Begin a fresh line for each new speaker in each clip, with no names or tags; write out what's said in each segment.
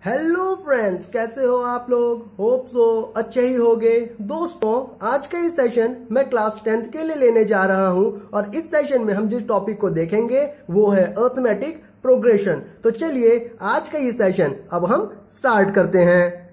Hello friends, कैसे हो आप लोग। होप सो अच्छे ही होगे। दोस्तों, आज का ये सेशन मैं क्लास 10th के लिए लेने जा रहा हूं और इस सेशन में हम जिस टॉपिक को देखेंगे वो है अरिथमेटिक प्रोग्रेशन। तो चलिए आज का ये सेशन अब हम स्टार्ट करते हैं।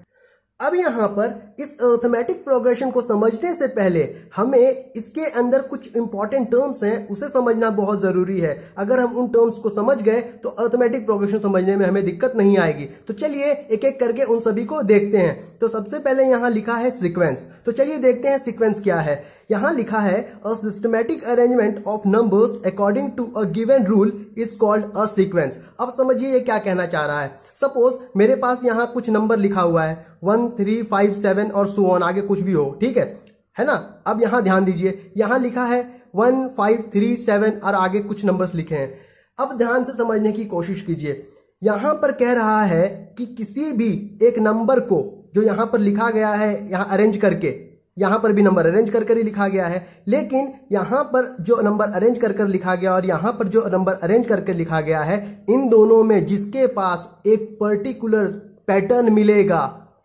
अब यहाँ पर इस अरिथमेटिक प्रोग्रेशन को समझने से पहले हमें इसके अंदर कुछ इंपॉर्टेंट टर्म्स हैं, उसे समझना बहुत जरूरी है। अगर हम उन टर्म्स को समझ गए तो अरिथमेटिक प्रोग्रेशन समझने में हमें दिक्कत नहीं आएगी। तो चलिए एक एक करके उन सभी को देखते हैं। तो सबसे पहले यहाँ लिखा है सीक्वेंस। तो चलिए देखते हैं सीक्वेंस क्या है। यहाँ लिखा है a systematic arrangement of numbers according to a given rule is called a sequence. अब समझिए ये क्या कहना चाह रहा है। सपोज मेरे पास यहाँ कुछ नंबर लिखा हुआ है 1 3 5 7 और सो ऑन, आगे कुछ भी हो, ठीक है ना। अब यहाँ ध्यान दीजिए, यहाँ लिखा है 1 5 3 7 और आगे कुछ नंबर्स लिखे हैं। अब ध्यान से समझने की कोशिश कीजिए। यहाँ पर कह रहा है कि किसी भी एक नंबर को जो यहाँ पर लिखा गया है, यहाँ अरेंज करके, यहाँ पर भी नंबर अरेंज कर कर ही लिखा गया है, लेकिन यहाँ पर जो नंबर अरेंज कर कर लिखा गया और यहाँ पर जो नंबर अरेंज करके लिखा गया है, इन दोनों में जिसके पास एक पर्टिकुलर पैटर्न मिलेगा,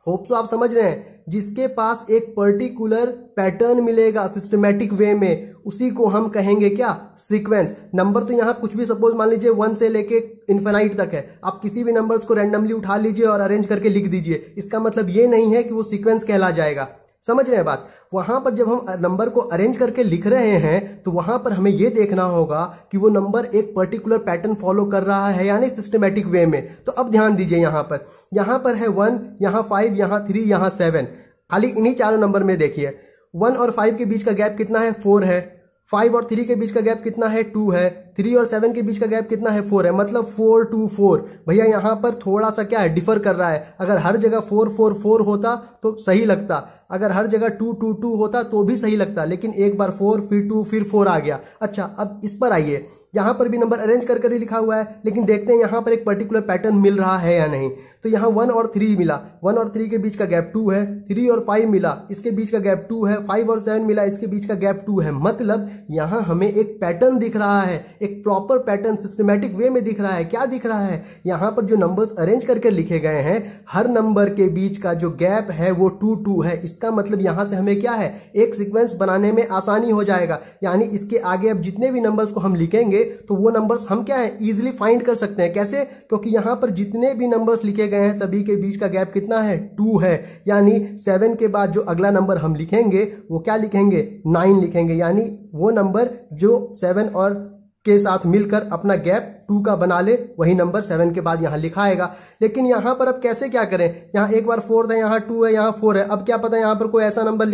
होप सो आप समझ रहे हैं, जिसके पास एक पर्टिकुलर पैटर्न मिलेगा सिस्टमैटिक वे में, उसी को हम कहेंगे क्या, सीक्वेंस। नंबर तो यहाँ कुछ भी, सपोज मान लीजिए 1 से लेके इन्फिनाइट तक है, आप किसी भी नंबर्स को रैंडमली उठा लीजिए और अरेंज करके लिख दीजिए। इसका मतलब ये नहीं है कि वो सीक्वेंस कहला जाएगा। समझ रहे हैं बात। वहां पर जब हम नंबर को अरेंज करके लिख रहे हैं तो वहां पर हमें यह देखना होगा कि वो नंबर एक पर्टिकुलर पैटर्न फॉलो कर रहा है, यानी सिस्टमैटिक वे में। तो अब ध्यान दीजिए, यहाँ पर है 1, यहाँ 5, यहाँ 3, यहाँ 7। खाली इन्हीं चारों नंबर में देखिए 1 और 5 के बीच का गैप कितना है, 4 है। 5 और 3 के बीच का गैप कितना है, 2 है। 3 और 7 के बीच का गैप कितना है, 4 है। मतलब 4 2 4। भैया यहाँ पर थोड़ा सा क्या है, डिफर कर रहा है। अगर हर जगह 4 4 4 होता तो सही लगता, अगर हर जगह 2 2 2 होता तो भी सही लगता, लेकिन एक बार 4 फिर 2 फिर 4 आ गया। अच्छा, अब इस पर आइए, यहाँ पर भी नंबर अरेंज कर कर ही लिखा हुआ है, लेकिन देखते हैं यहाँ पर एक पर्टिकुलर पैटर्न मिल रहा है या नहीं। तो यहाँ 1 और 3 मिला, 1 और 3 के बीच का गैप 2 है। 3 और 5 मिला, इसके बीच का गैप 2 है। 5 और 7 मिला, इसके बीच का गैप 2 है। मतलब यहाँ हमें एक पैटर्न दिख रहा है, एक प्रॉपर पैटर्न सिस्टमैटिक वे में दिख रहा है। क्या दिख रहा है, यहाँ पर जो नंबर्स अरेंज करके लिखे गए हैं, हर नंबर के बीच का जो गैप है वो 2 2 है। इसका मतलब यहाँ से हमें क्या है, एक सीक्वेंस बनाने में आसानी हो जाएगा। यानी इसके आगे अब जितने भी नंबर्स को हम लिखेंगे तो वो नंबर्स हम क्या है, इजीली फाइंड कर सकते हैं। कैसे, क्योंकि यहाँ पर जितने भी नंबर्स लिखे गए हैं सभी के बीच का गैप कितना है, 2 है। यानी 7 के बाद जो अगला नंबर हम लिखेंगे वो क्या लिखेंगे, 9 लिखेंगे। यानी वो नंबर जो 7 और के साथ मिलकर अपना गैप 2 का बना ले, वही नंबर 7 के बाद यहाँ लिखा आएगा। लेकिन यहाँ पर अब कैसे क्या करें, यहाँ एक बार 4 था, यहाँ 2 है, यहाँ 4 है। अब क्या पता यहाँ पर कोई ऐसा नंबर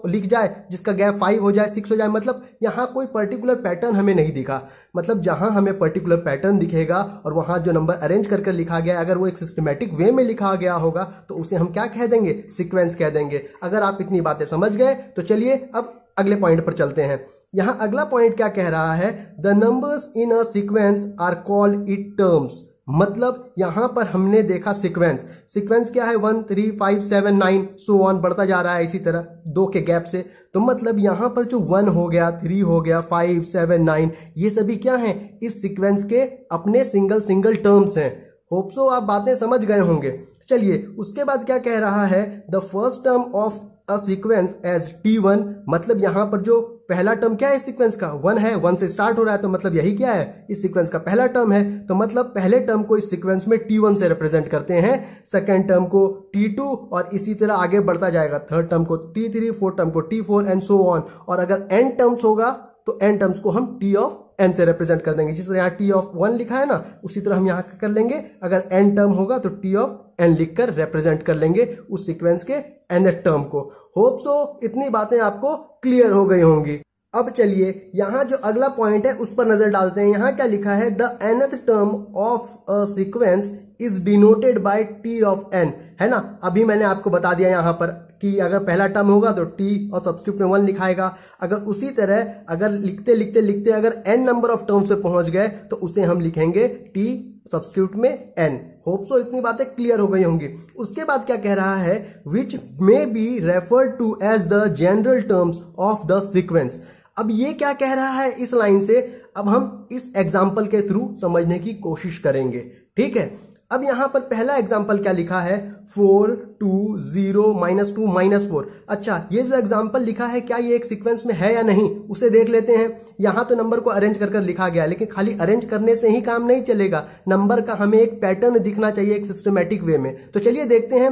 लिख जाए जिसका गैप 5 हो जाए, 6 हो जाए। मतलब यहाँ कोई पर्टिकुलर पैटर्न हमें नहीं दिखा। मतलब जहां हमें पर्टिकुलर पैटर्न दिखेगा और वहां जो नंबर अरेंज कर लिखा गया, अगर वो एक सिस्टमैटिक वे में लिखा गया होगा तो उसे हम क्या कह देंगे, सीक्वेंस कह देंगे। अगर आप इतनी बातें समझ गए तो चलिए अब अगले पॉइंट पर चलते हैं। यहां अगला पॉइंट क्या कह रहा है, the numbers in a sequence are called it terms. मतलब यहां पर हमने देखा सीक्वेंस। सीक्वेंस क्या है, 1 3 5 7 9 सो ऑन बढ़ता जा रहा है इसी तरह 2 के गैप से। तो मतलब यहां पर जो 1 हो गया, 3 हो गया, 5 7 9, ये सभी क्या हैं, इस सीक्वेंस के अपने सिंगल टर्म्स हैं। होप सो आप बातें समझ गए होंगे। चलिए उसके बाद क्या कह रहा है, the first term of a sequence as T1। मतलब यहां पर जो पहला टर्म क्या है इस सीक्वेंस का, 1 है। 1 से स्टार्ट हो रहा है, तो मतलब यही क्या है, इस सीक्वेंस का पहला टर्म है। तो मतलब पहले टर्म को इस सीक्वेंस में T1 से रिप्रेजेंट करते हैं, सेकंड टर्म को T2 और इसी तरह आगे बढ़ता जाएगा। थर्ड टर्म को T3, फोर्थ टर्म को T4 एंड सो ऑन। और अगर n टर्म्स होगा तो n टर्म्स को हम T ऑफ n से रिप्रेजेंट कर देंगे। जिस तरह यहाँ T ऑफ 1 लिखा है ना, उसी तरह हम यहाँ कर लेंगे। अगर n टर्म होगा तो T ऑफ n लिखकर रिप्रेजेंट कर लेंगे उस सीक्वेंस के nth टर्म को। होप सो इतनी बातें आपको क्लियर हो गई होंगी। अब चलिए यहाँ जो अगला पॉइंट है उस पर नजर डालते हैं। यहाँ क्या लिखा है, the nth term of a sequence is denoted by T of n, है ना। अभी मैंने आपको बता दिया यहाँ पर कि अगर पहला टर्म होगा तो T और सब्स्क्रिप्ट में 1 लिखाएगा। अगर उसी तरह अगर लिखते लिखते लिखते अगर n नंबर ऑफ टर्म्स पे पहुंच गए तो उसे हम लिखेंगे T सब्स्टिट्यूट में n। होप सो इतनी बातें क्लियर हो गई होंगी। उसके बाद क्या कह रहा है, which may be referred to as the general terms of the sequence. अब ये क्या कह रहा है इस लाइन से, अब हम इस एग्जाम्पल के थ्रू समझने की कोशिश करेंगे, ठीक है। अब यहां पर पहला एग्जाम्पल क्या लिखा है, 4 2 0 -2 -4। अच्छा, ये जो एग्जाम्पल लिखा है क्या ये एक सीक्वेंस में है या नहीं उसे देख लेते हैं। यहां तो नंबर को अरेंज कर लिखा गया, लेकिन खाली अरेंज करने से ही काम नहीं चलेगा, नंबर का हमें एक पैटर्न दिखना चाहिए एक सिस्टमेटिक वे में। तो चलिए देखते हैं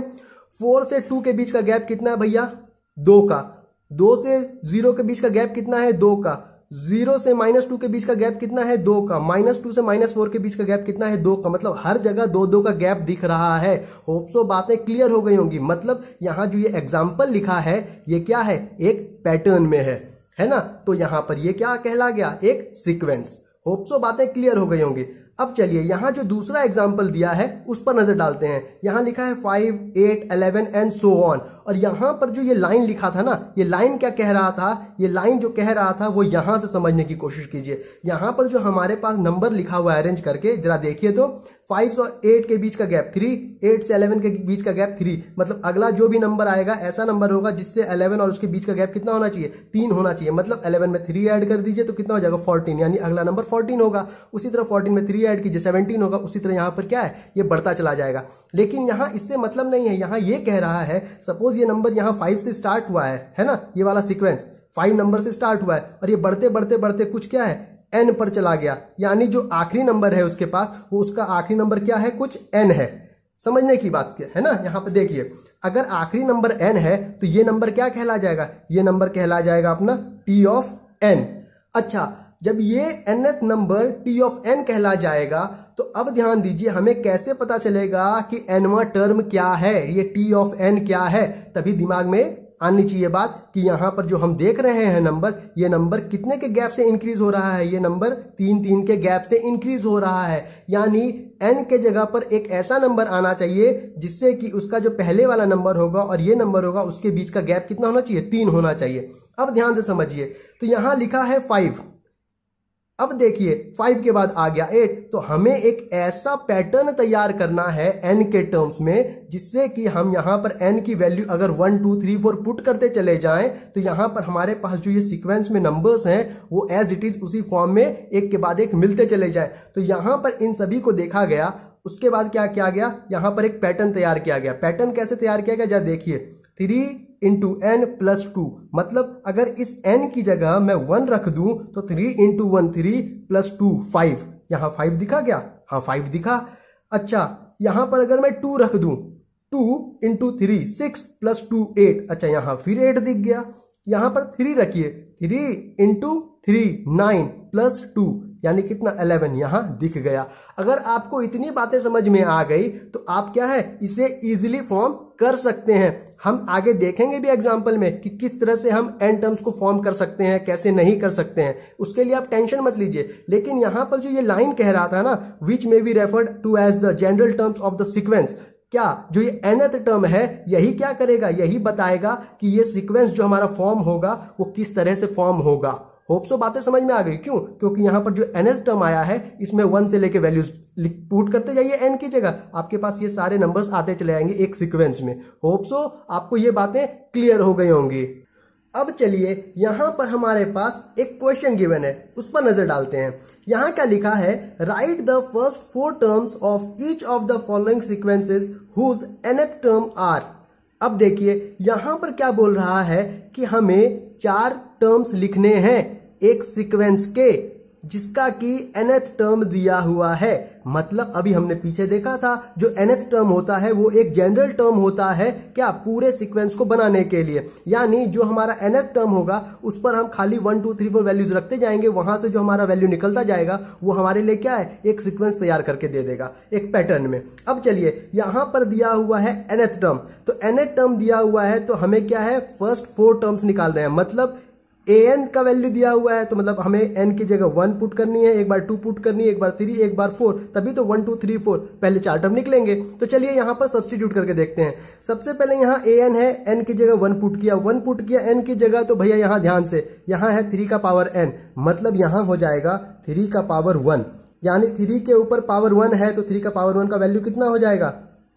4 से 2 के बीच का गैप कितना है भैया, 2 का। 2 से 0 के बीच का गैप कितना है, 2 का। 0 से -2 के बीच का गैप कितना है, 2 का। -2 से -4 के बीच का गैप कितना है, 2 का। मतलब हर जगह 2 का गैप दिख रहा है। होप सो बातें क्लियर हो गई होंगी। मतलब यहां जो ये एग्जाम्पल लिखा है ये क्या है, एक पैटर्न में है ना। तो यहां पर ये क्या कहला गया, एक सीक्वेंस। होप सो बातें क्लियर हो गई होंगी। अब चलिए यहां जो दूसरा एग्जाम्पल दिया है उस पर नजर डालते हैं। यहां लिखा है 5 8 11 एंड सो ऑन। और यहां पर जो ये लाइन लिखा था ना, ये लाइन क्या कह रहा था, ये लाइन जो कह रहा था वो यहां से समझने की कोशिश कीजिए। यहां पर जो हमारे पास नंबर लिखा हुआ है अरेंज करके जरा देखिए तो 5 और 8 के बीच का गैप 3, 8 से 11 के बीच का गैप 3। मतलब अगला जो भी नंबर आएगा ऐसा नंबर होगा जिससे 11 और उसके बीच का गैप कितना होना चाहिए, 3 होना चाहिए। मतलब 11 में 3 ऐड कर दीजिए तो कितना हो जाएगा, 14, यानी अगला नंबर 14 होगा। उसी तरह 14 में 3 ऐड कीजिए 17 होगा। उसी तरह यहां पर क्या है, ये बढ़ता चला जाएगा। लेकिन यहां इससे मतलब नहीं है, यहां ये कह रहा है सपोज ये नंबर यहां 5 से स्टार्ट हुआ है ना, ये वाला सीक्वेंस 5 नंबर से स्टार्ट हुआ है और ये बढ़ते बढ़ते बढ़ते कुछ क्या है, n पर चला गया। यानी जो आखिरी नंबर है उसके पास वो उसका आखिरी नंबर क्या है, कुछ n है। समझने की बात है ना। यहां पर देखिए अगर आखिरी नंबर n है तो ये नंबर क्या कहला जाएगा, ये नंबर कहला जाएगा अपना t ऑफ n। अच्छा, जब ये nth number t of n कहला जाएगा तो अब ध्यान दीजिए हमें कैसे पता चलेगा कि nवां टर्म क्या है, ये t ऑफ n क्या है। तभी दिमाग में आनी चाहिए बात कि यहां पर जो हम देख रहे हैं नंबर, ये नंबर कितने के गैप से इंक्रीज हो रहा है, ये नंबर 3 के गैप से इंक्रीज हो रहा है। यानी n के जगह पर एक ऐसा नंबर आना चाहिए जिससे कि उसका जो पहले वाला नंबर होगा और ये नंबर होगा उसके बीच का गैप कितना होना चाहिए, 3 होना चाहिए। अब ध्यान से समझिए, तो यहां लिखा है 5। अब देखिए 5 के बाद आ गया 8। तो हमें एक ऐसा पैटर्न तैयार करना है n के टर्म्स में जिससे कि हम यहां पर n की वैल्यू अगर 1 2 3 4 पुट करते चले जाएं तो यहां पर हमारे पास जो ये सीक्वेंस में नंबर्स हैं वो एज इट इज उसी फॉर्म में एक के बाद एक मिलते चले जाएं। तो यहां पर इन सभी को देखा गया। उसके बाद क्या किया गया, यहां पर एक पैटर्न तैयार किया गया। पैटर्न कैसे तैयार किया गया, जरा देखिए 3 इंटू n प्लस 2। मतलब अगर इस n की जगह मैं 1 रख दूं तो 3 इंटू 1 3 प्लस 2 5। यहां 5 दिखा गया, हाँ 5 दिखा। अच्छा, यहां पर अगर मैं 2 रख दूं, 2 इंटू 3 6 प्लस 2 8। अच्छा, यहां फिर 8 दिख गया। यहां पर 3 रखिए, 3 इंटू 3 9 प्लस 2 यानी कितना 11 यहां दिख गया। अगर आपको इतनी बातें समझ में आ गई तो आप क्या है, इसे इजीली फॉर्म कर सकते हैं। हम आगे देखेंगे भी एग्जाम्पल में कि किस तरह से हम n टर्म्स को फॉर्म कर सकते हैं, कैसे नहीं कर सकते हैं। उसके लिए आप टेंशन मत लीजिए। लेकिन यहां पर जो ये लाइन कह रहा था ना, which may be referred to as the general terms of the sequence, क्या जो ये nth टर्म है यही क्या करेगा, यही बताएगा कि ये सीक्वेंस जो हमारा फॉर्म होगा वो किस तरह से फॉर्म होगा। होप सो बातें समझ में आ गई। क्यों, क्योंकि यहां पर जो nth टर्म आया है इसमें 1 से लेके वैल्यूज पुट करते जाइए n की जगह, आपके पास ये सारे नंबर्स आते चले आएंगे एक सीक्वेंस में। होप सो आपको ये बातें क्लियर हो गई होंगी। अब चलिए यहां पर हमारे पास एक क्वेश्चन गिवन है, उस पर नजर डालते हैं। यहां क्या लिखा है, write the first 4 terms of each of the following sequences whose nth term are. अब देखिए यहां पर क्या बोल रहा है कि हमें 4 टर्म्स लिखने हैं एक सीक्वेंस के जिसका कि nth टर्म दिया हुआ है। मतलब अभी हमने पीछे देखा था जो nth टर्म होता है वो एक जनरल टर्म होता है क्या, पूरे सीक्वेंस को बनाने के लिए। यानी जो हमारा nth टर्म होगा उस पर हम खाली 1 2 3 4 वैल्यूज रखते जाएंगे, वहां से जो हमारा वैल्यू निकलता जाएगा वो हमारे लिए क्या है, एक सीक्वेंस तैयार करके दे देगा एक पैटर्न में। अब चलिए यहां पर दिया हुआ है nth टर्म, तो nth टर्म दिया हुआ है तो हमें क्या है, फर्स्ट 4 टर्म्स निकाल रहे हैं। मतलब an का वैल्यू दिया हुआ है तो मतलब हमें n की जगह 1 पुट करनी है, एक बार 2 पुट करनी है, एक बार 3, एक बार 4, तभी तो 1 2 3 4 पहले 4 टर्म निकलेंगे। तो चलिए यहां पर सब्स्टिट्यूट करके देखते हैं। सबसे पहले यहां an है, n की जगह 1 पुट किया, 1 पुट किया n की जगह, तो भैया यहां ध्यान से यहां है 3 का पावर n, मतलब यहां हो जाएगा 3 का पावर 1। यानी 3 के ऊपर पावर 1 है तो 3 का पावर 1 का वैल्यू कितना हो जाएगा,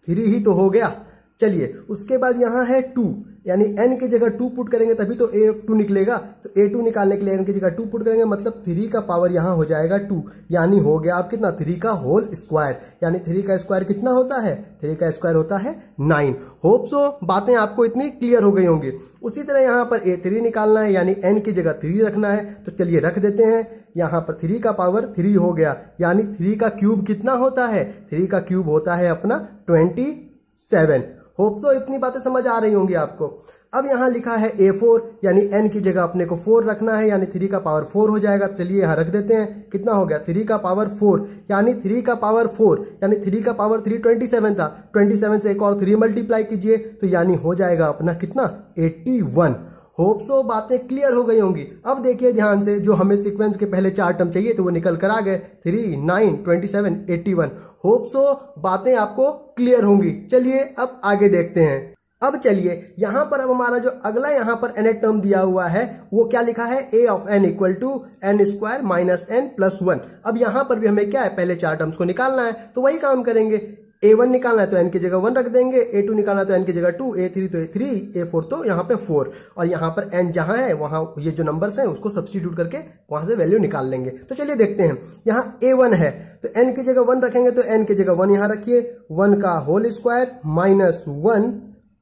3 ही तो हो गया। चलिए उसके बाद यहां है 2, यानी n की जगह 2 पुट करेंगे तभी तो a2 निकलेगा। तो a2 निकालने के लिए n की जगह 2 पुट करेंगे, मतलब 3 का पावर यहां हो जाएगा 2, यानी हो गया आप कितना 3 का होल स्क्वायर। यानी 3 का स्क्वायर कितना होता है? 3 का स्क्वायर होता है 9। होप सो बातें आपको इतनी क्लियर हो गई होंगी। उसी तरह यहां पर a3 निकालना है, यानी n की जगह 3 रखना है। तो चलिए रख देते हैं। यहां पर 3 का पावर 3 हो गया, यानी 3 का क्यूब कितना होता है? 3 का क्यूब होता है अपना 27। होप सो इतनी बातें समझ आ रही होंगी आपको। अब यहां लिखा है a4, यानी n की जगह अपने को 4 रखना है, यानी 3 का पावर 4 हो जाएगा। चलिए यहां रख देते हैं। कितना हो गया? 3 का पावर 4, यानी 3 का पावर 4, यानी 3 का पावर 3 27 था। 27 से एक और 3 मल्टीप्लाई कीजिए तो यानी हो जाएगा अपना कितना? 81। होप सो बातें क्लियर हो गई होंगी। अब देखिए ध्यान से, जो हमें सीक्वेंस के पहले 4 टर्म चाहिए तो वो निकल कर आ गए, 3, 9, 27, 81। होप सो बातें आपको क्लियर होंगी। चलिए अब आगे देखते हैं। अब चलिए यहां पर अब हमारा जो अगला यहां पर nth टर्म दिया हुआ है वो क्या लिखा है? a of n equal to n square minus n plus 1। अब यहां पर भी हमें क्या है? पहले 4 टर्म्स को निकालना है, तो वही काम करेंगे। a1 निकालना है तो n की जगह 1 रख देंगे, a2 निकालना है तो n की जगह 2, a3 तो 3, a4 तो यहाँ पे 4, और यहाँ पर n जहां है वहां ये जो नंबर्स हैं उसको सब्स्टिट्यूट करके वहां से वैल्यू निकाल लेंगे। तो चलिए देखते हैं। यहाँ a1 है तो n की जगह 1 रखेंगे, तो n की जगह 1 यहाँ रखिए, 1 का whole square minus 1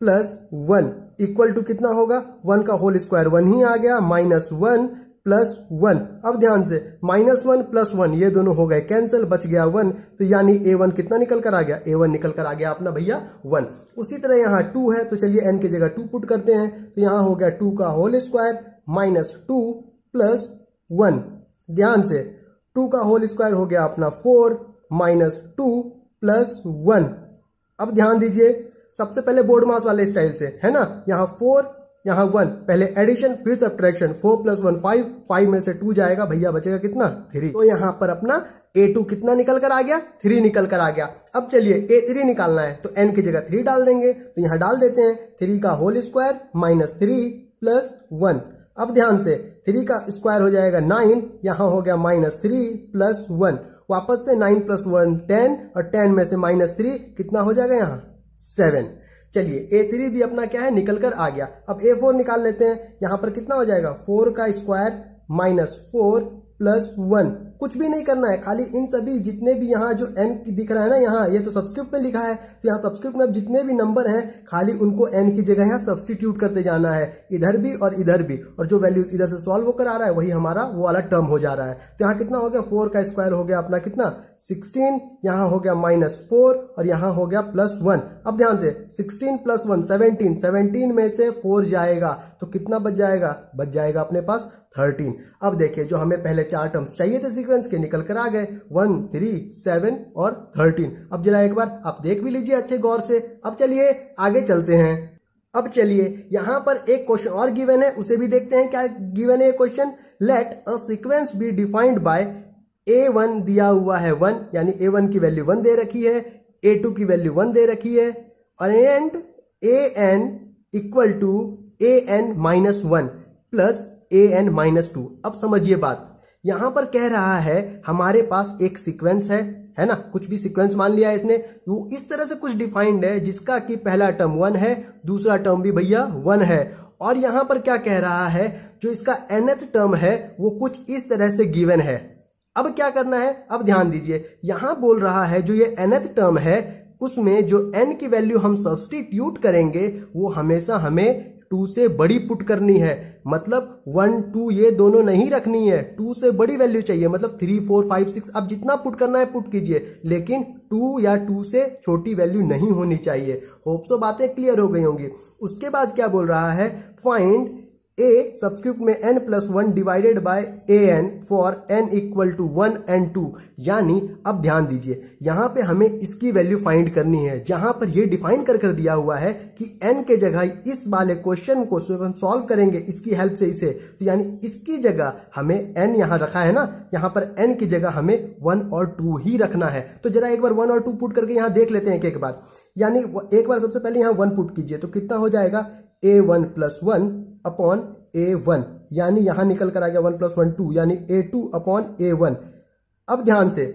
plus 1 equal to कितना होगा? 1 का होल स्क्वायर 1 ही आ गया, माइनस 1 प्लस 1। अब ध्यान से, माइनस 1 प्लस 1 ये दोनों हो गए कैंसिल, बच गया 1। तो यानी a1 कितना निकल कर आ गया? a1 निकल कर आ गया अपना भैया 1। उसी तरह यहाँ 2 है तो चलिए n की जगह 2 पुट करते हैं, तो यहाँ हो गया 2 का होल स्क्वायर माइनस 2 प्लस 1। ध्यान से, 2 का होल स्क्वायर हो गया अपना 4 माइनस 2 प्लस 1। अब ध्यान दीजिए, सबसे पहले बोर्ड मास वाले स्टाइल से, है ना? यहाँ 4 यहाँ 1, पहले एडिशन फिर सब्ट्रैक्शन, 4 प्लस 1 5, 5 में से 2 जाएगा, भैया बचेगा कितना? 3। तो यहाँ पर अपना a2 कितना निकल कर आ गया? 3 निकल कर आ गया। अब चलिए a3 निकालना है तो n की जगह 3 डाल देंगे, तो यहाँ डाल देते हैं 3 का होल स्क्वायर माइनस 3 प्लस 1। अब ध्यान से, 3 का स्क्वायर हो जाएगा 9, यहाँ हो गया माइनस 3 प्लस 1। वापस से 9 प्लस 1 10, और 10 में से माइनस 3 कितना हो जाएगा? यहाँ 7। चलिए a3 भी अपना क्या है? निकल कर आ गया। अब a4 निकाल लेते हैं। यहां पर कितना हो जाएगा? 4 का स्क्वायर माइनस 4 प्लस 1। कुछ भी नहीं करना है, खाली इन सभी जितने भी यहाँ जो n दिख रहा है ना, यहाँ ये तो सब्सक्रिप्ट में लिखा है, तो यहाँ सब्सक्रिप्ट में अब जितने भी नंबर हैं खाली उनको n की जगह यहाँ सब्सटीट्यूट करते जाना है, इधर भी और इधर भी, और जो वैल्यूज इधर से सॉल्व होकर आ रहा है वही हमारा वो वाला टर्म हो जा रहा है। तो यहाँ कितना हो गया? 4 का स्क्वायर हो गया अपना कितना? 16, यहाँ हो गया माइनस 4, और यहाँ हो गया प्लस 1। अब ध्यान से, 16 प्लस 1 17, 17 में से 4 जाएगा तो कितना बच जाएगा? बच जाएगा अपने पास 13। अब देखिए, जो हमें पहले 4 टर्म्स चाहिए थे सीक्वेंस के, निकल कर आ गए 1, 3, 7 और 13। अब जरा एक बार आप देख भी लीजिए अच्छे गौर से। अब चलिए आगे चलते हैं। अब चलिए यहां पर एक क्वेश्चन और गिवन है, उसे भी देखते हैं क्या गिवन है question. Let a sequence be defined by a1 दिया हुआ है 1, यानी a1 की वैल्यू 1 दे रखी है, a2 की वैल्यू 1 दे रखी है, and an equal to an minus 1 plus an minus 2। अब समझिए बात, यहां पर कह रहा है हमारे पास एक सीक्वेंस है ना? कुछ भी सीक्वेंस मान लिया है इसने, वो इस तरह से कुछ डिफाइंड है जिसका कि पहला टर्म 1 है, दूसरा टर्म भी भैया 1 है, और यहां पर क्या कह रहा है, जो इसका nth टर्म है वो कुछ इस तरह से गिवन है। अब क्या करना है? अब ध्यान दीजिए, यहां बोल रहा है जो ये nth टर्म है उसमें जो n की वैल्यू हम सब्स्टिट्यूट करेंगे वो हमेशा हमें 2 से बड़ी पुट करनी है। मतलब 1, 2 ये दोनों नहीं रखनी है, 2 से बड़ी वैल्यू चाहिए। मतलब 3, 4, 5, 6 अब जितना पुट करना है पुट कीजिए, लेकिन 2 या 2 से छोटी वैल्यू नहीं होनी चाहिए। होप सो बातें क्लियर हो गई होंगी। उसके बाद क्या बोल रहा है? फाइंड a सबस्क्रिप्ट में n plus 1 divided by an for n equal to 1 and 2। यानी अब ध्यान दीजिए, यहां पे हमें इसकी वैल्यू फाइंड करनी है, जहां पर ये डिफाइन कर दिया हुआ है कि n के जगह इस वाले क्वेश्चन को हम सॉल्व करेंगे इसकी हेल्प से इसे, तो यानी इसकी जगह हमें n यहां रखा है ना, यहां पर n की जगह हमें 1 और 2 ही रखना है। तो जरा एक बार 1 और 2 पुट करके यहां देख लेते हैं एक बार। यानी एक बार सबसे पहले यहां 1 पुट कीजिए तो कितना हो जाएगा? a1 प्लस 1 अपॉन a1, यानी यहां निकल कर आ गया 1 प्लस 1 2, यानी a2 अपॉन a1। अब ध्यान से,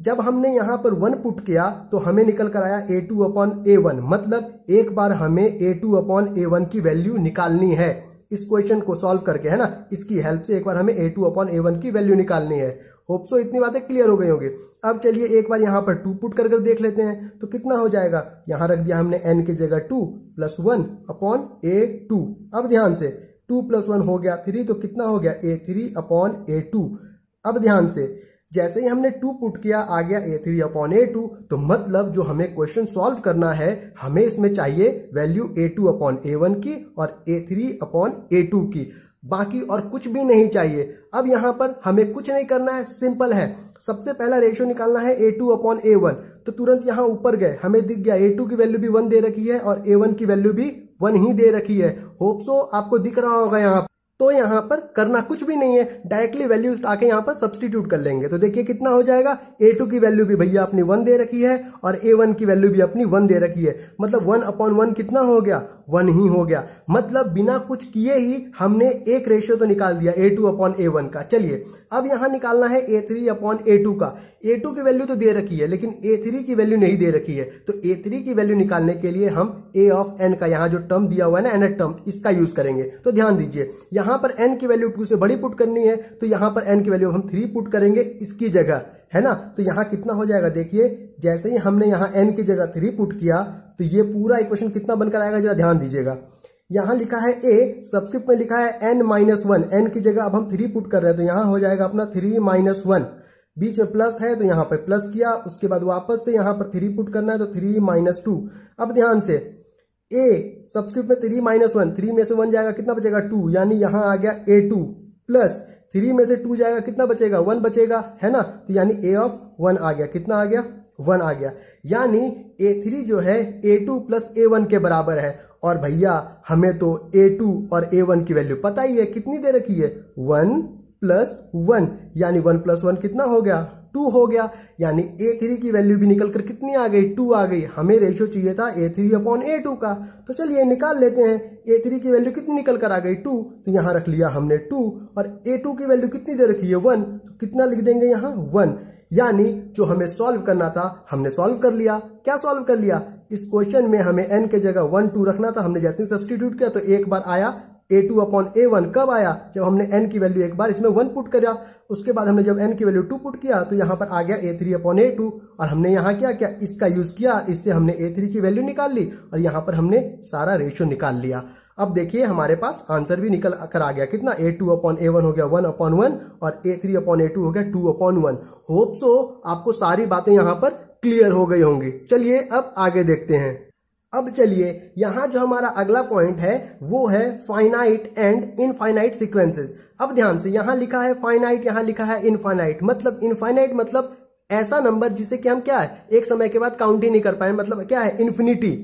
जब हमने यहां पर 1 पुट किया तो हमें निकल कर आया A2 अपॉन A1, मतलब एक बार हमें A2 अपॉन A1 की वैल्यू निकालनी है इस क्वेश्चन को सॉल्व करके, है ना। इसकी हेल्प से एक बार हमें A2 अपॉन A1 की वैल्यू निकालनी है। होप सो इतनी बातें क्लियर हो गई होंगी। अब चलिए एक बार यहाँ पर 2 पुट कर देख लेते हैं तो कितना हो जाएगा। यहाँ रख दिया हमने n की जगह 2 प्लस 1 अपॉन A2। अब ध्यान से 2 प्लस 1 हो गया 3, तो कितना हो गया A3 अपॉन A2। अब ध्यान से जैसे ही हमने 2 पुट किया आ गया A3 अपॉन A2, तो मतलब जो हमें क्वेश्चन सॉल्व करना है हमें इसमें चाहिए वैल्यू A2 अपॉन A1 की और A3 अपॉन A2 की, बाकी और कुछ भी नहीं चाहिए। अब यहाँ पर हमें कुछ नहीं करना है, सिंपल है। सबसे पहला रेशियो निकालना है A2 अपॉन A1, तो तुरंत यहाँ ऊपर गए हमें दिख गया A2 की वैल्यू भी 1 दे रखी है और A1 की वैल्यू भी 1 ही दे रखी है। होप सो आपको दिख रहा होगा यहाँ। तो यहाँ पर करना कुछ भी नहीं है, डायरेक्टली वैल्यू आके यहाँ पर सब्स्टिट्यूट कर लेंगे। तो देखिए कितना हो जाएगा, A2 की वैल्यू भी भैया अपनी 1 दे रखी है और A1 की वैल्यू भी अपनी 1 दे रखी है, मतलब 1 अपॉन 1 कितना हो गया, 1 ही हो गया। मतलब बिना कुछ किए ही हमने एक रेशियो तो निकाल दिया A2 अपॉन A1 का। चलिए अब यहाँ निकालना है A3 अपॉन A2 का। A2 की वैल्यू तो दे रखी है लेकिन A3 की वैल्यू नहीं दे रखी है, तो A3 की वैल्यू निकालने के लिए हम A ऑफ n का यहाँ जो टर्म दिया हुआ है ना, nth टर्म, इसका यूज करेंगे। तो ध्यान दीजिए यहाँ पर n की वैल्यू 2 से बड़ी पुट करनी है, तो यहाँ पर n की वैल्यू हम 3 पुट करेंगे इसकी जगह, है ना। तो यहाँ कितना हो जाएगा, देखिए जैसे ही हमने यहाँ n की जगह 3 पुट किया तो ये पूरा इक्वेशन कितना बनकर आएगा, जरा ध्यान दीजिएगा। यहाँ लिखा है a, सब्स्क्रिप्ट में लिखा है n-1, n की जगह अब हम 3 पुट कर रहे हैं तो यहाँ हो जाएगा अपना 3-1, बीच में प्लस है तो यहाँ पर प्लस किया, उसके बाद वापस से यहाँ पर 3 पुट करना है तो 3-2। अब ध्यान से a सब्स्क्रिप्ट में 3-1, 3 में से 1 जाएगा कितना बचेगा 2, यानी यहाँ आ गया A2 प्लस 3 में से 2 जाएगा कितना बचेगा 1 बचेगा, है ना। तो यानी A ऑफ 1 आ गया, कितना आ गया 1 आ गया, यानी A3 जो है A2 प्लस A1 के बराबर है। और भैया हमें तो A2 और A1 की वैल्यू पता ही है, कितनी दे रखी है 1 प्लस 1, यानी 1 प्लस 1 कितना हो गया 2 हो गया, यानी A3 की वैल्यू भी निकल कर कितनी आ गई 2 आ गई। हमें रेशियो चाहिए था A3 अपॉन A2 का, तो चलिए निकाल लेते हैं। A3 की वैल्यू कितनी निकल कर आ गई 2, तो यहाँ रख लिया हमने 2 और A2 की वैल्यू कितनी दे रखी है 1, तो कितना लिख देंगे यहाँ 1, यानी जो हमें सॉल्व करना था हमने सॉल्व कर लिया। क्या सॉल्व कर लिया, इस क्वेश्चन में हमें n के जगह 1 2 रखना था, हमने जैसे सब्स्टिट्यूट किया तो एक बार आया A2 अपॉन A1। कब आया, जब हमने n की वैल्यू एक बार इसमें 1 पुट किया, उसके बाद हमने जब n की वैल्यू 2 पुट किया तो यहाँ पर आ गया A3 अपॉन A2 और हमने यहाँ क्या किया, इसका यूज किया, इससे हमने A3 की वैल्यू निकाल ली और यहाँ पर हमने सारा रेशियो निकाल लिया। अब देखिए हमारे पास आंसर भी निकल कर आ गया, कितना A2 अपॉन A1 हो गया 1 अपॉन 1 और A3 अपॉन A2 हो गया 2 अपॉन 1। होप सो आपको सारी बातें यहाँ पर क्लियर हो गई होंगी। चलिए अब आगे देखते हैं। अब चलिए यहाँ जो हमारा अगला पॉइंट है वो है फाइनाइट एंड इनफाइनाइट सीक्वेंसेस। अब ध्यान से यहाँ लिखा है फाइनाइट, यहाँ लिखा है इनफाइनाइट। मतलब इनफाइनाइट मतलब ऐसा नंबर जिसे कि हम क्या है एक समय के बाद काउंट ही नहीं कर पाए, मतलब क्या है इन्फिनिटी।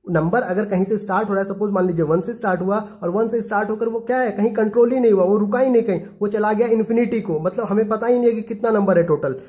नंबर अगर कहीं से स्टार्ट हो रहा है, सपोज मान लीजिए 1 से स्टार्ट हुआ और 1 से स्टार्ट होकर वो क्या है कहीं कंट्रोल ही नहीं हुआ, वो रुका ही नहीं कहीं, वो चला गया इन्फिनिटी को, मतलब हमें पता ही नहीं है कि कितना नंबर है टोटल।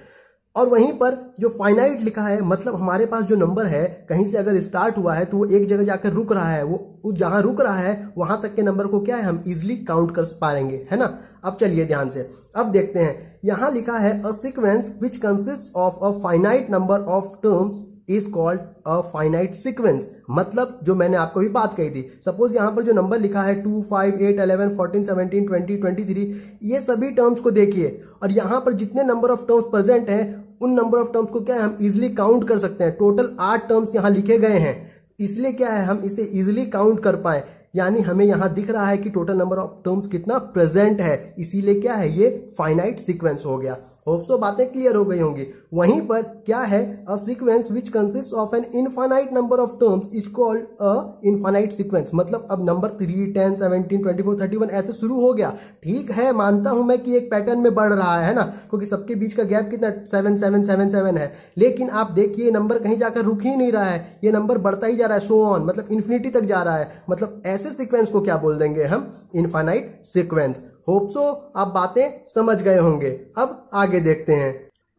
और वहीं पर जो फाइनाइट लिखा है मतलब हमारे पास जो नंबर है कहीं से अगर स्टार्ट हुआ है तो वो एक जगह जाकर रुक रहा है, वो जहां रुक रहा है वहां तक के नंबर को क्या है हम इजिली काउंट कर पाएंगे, है ना। अब चलिए ध्यान से अब देखते हैं। यहां लिखा है a sequence which consist of a finite number of terms is called a finite sequence. मतलब जो मैंने आपको भी बात कही थी, सपोज यहाँ पर जो नंबर लिखा है 2 5 8 11 14 17 20 23, ये सभी टर्म्स को देखिए और यहाँ पर जितने नंबर ऑफ टर्म्स प्रेजेंट हैं उन नंबर ऑफ टर्म्स को क्या है हम इजिली काउंट कर सकते हैं। टोटल 8 टर्म्स यहाँ लिखे गए हैं, इसलिए क्या है हम इसे इजिली काउंट कर पाए, यानी हमें यहाँ दिख रहा है कि टोटल नंबर ऑफ टर्म्स कितना प्रेजेंट है, इसीलिए क्या है ये फाइनाइट सीक्वेंस हो गया। होप सो बातें क्लियर हो गई होंगी। वहीं पर क्या है a sequence which consist of an infinite number of terms is called a infinite sequence. मतलब अब नंबर 3 10 17 24 31 ऐसे शुरू हो गया। ठीक है, मानता हूं मैं कि एक पैटर्न में बढ़ रहा है ना, क्योंकि सबके बीच का गैप कितना 7 7 7 7 है, लेकिन आप देखिए नंबर कहीं जाकर रुक ही नहीं रहा है, ये नंबर बढ़ता ही जा रहा है, सो ऑन, मतलब इन्फिनिटी तक जा रहा है। मतलब ऐसे सीक्वेंस को क्या बोल देंगे हम इनफाइनाइट सीक्वेंस। होप सो आप बातें समझ गए होंगे। अब आगे देखते हैं।